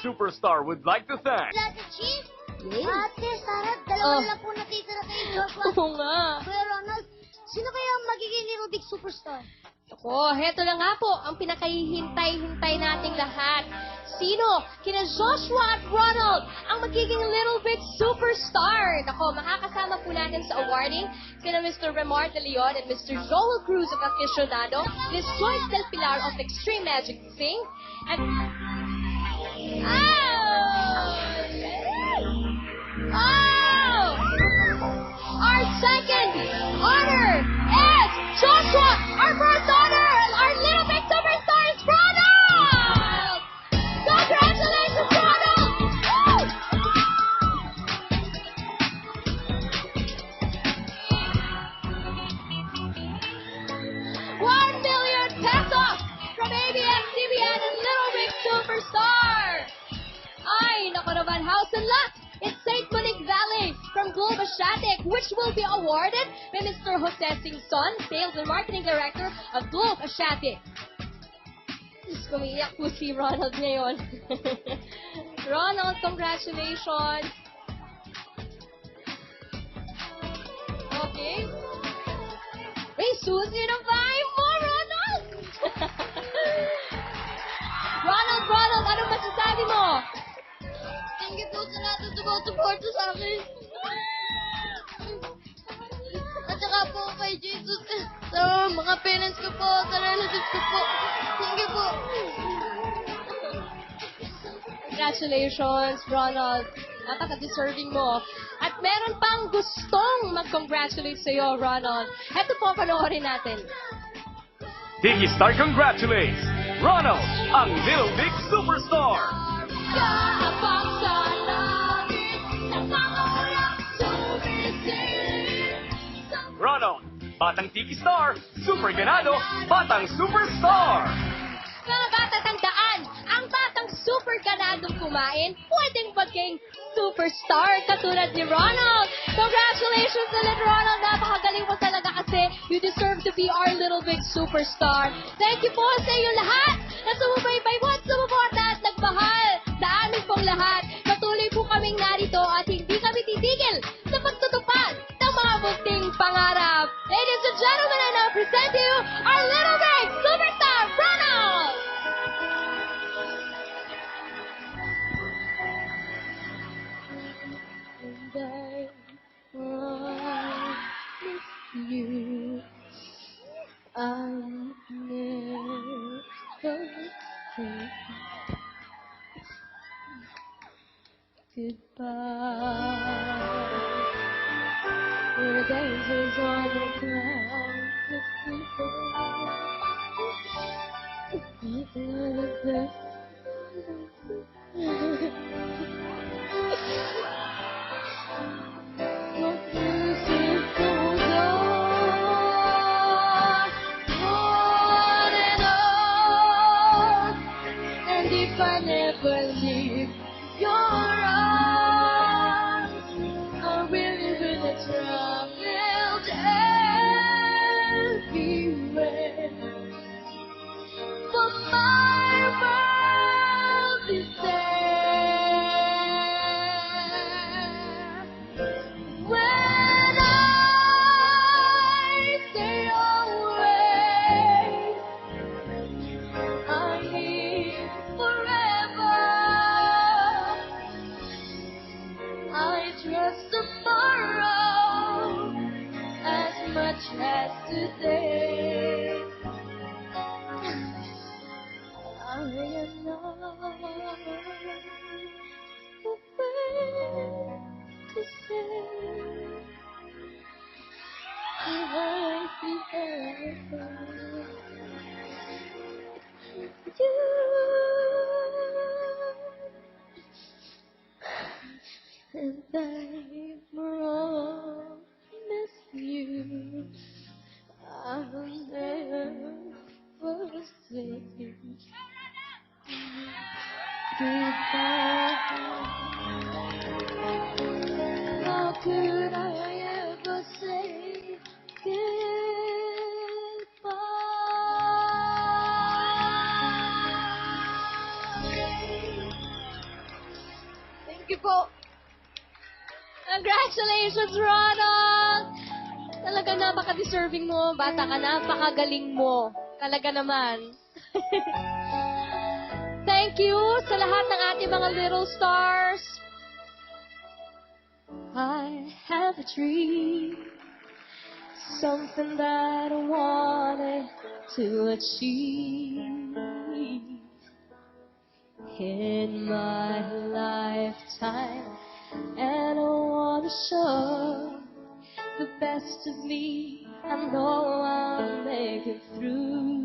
Superstar would like to thank Ate Chief, Yes. Ate Sarah, dalawa lang po natitira kay Joshua. Oo nga. Kuya Ronald, sino kaya ang magiging Little Big Superstar? Ako, heto na nga po ang pinakahihintay-hintay nating lahat. Sino? Kina Joshua at Ronald ang magiging Little Big Superstar. Nako, makakasama po natin sa awarding sina Mr. Remar De Leon at Mr. Joel Cruz of Aficionado, Miss Joyce Del Pilar of Extreme Magic Sing, and... Oh! Our second honor is Joshua! Our first honor, our Little Big Superstar is Ronald! Congratulations, Ronald! Woo! ₱1 million from ABS-CBN and Little Big Superstar! Ay, naku naman, house and lot! It's St. Monique Valley from Globe Asiatic, which will be awarded by Mr. Jose Singson, Sales and Marketing Director of Globe Asiatic. Kumiiyak po si Ronald ngayon. Ronald, congratulations! Okay. May susi ng bahay mo, Ronald! Ronald, anong masasabi mo? Thank you po sa lahat ng sumusuporta sa akin. At saka po kay Jesus, sa mga parents ko po, sa relatives ko po. Thank you po. Congratulations, Ronald. Napaka-deserving mo. At meron pang gustong mag-congratulate sa iyo, Ronald. Ito po, panoorin natin. Digistar congratulates Ronald, ang Little Big Superstar. Ronald, Batang Tiki Star, Super Ganado, Batang Superstar! Mga bata, tandaan, ang batang super ganadong kumain, pwedeng maging superstar katulad ni Ronald. Congratulations ulit, Ronald. Napakagaling mo talaga kasi you deserve to be our Little Big Superstar. Thank you po sa iyo lahat na sumubaybay mo at sumuporta at nagmahal sa amin pong lahat. Patuloy po kaming narito at hindi kami titigil sa pagtutupad ng mga munting pangarap. Ladies and gentlemen, I now present you our Little Big Superstar, Ronald! You, I never goodbye. Where daisies on the clouds of people. I never leave your arms, I really will traveled everywhere. But my world is there. When I stay away, I'm here forever. I trust tomorrow as much as today. I am not afraid to say I prefer you. And I promise you I'll never say goodbye. How could I ever say goodbye? Thank you po. Congratulations, Ronald! Talaga napaka-deserving mo. Bata ka, napakagaling mo. Talaga naman. Thank you sa lahat ng ating mga little stars. I have a dream, something that I wanted to achieve in my lifetime, and I want to show the best of me. I know I'll make it through.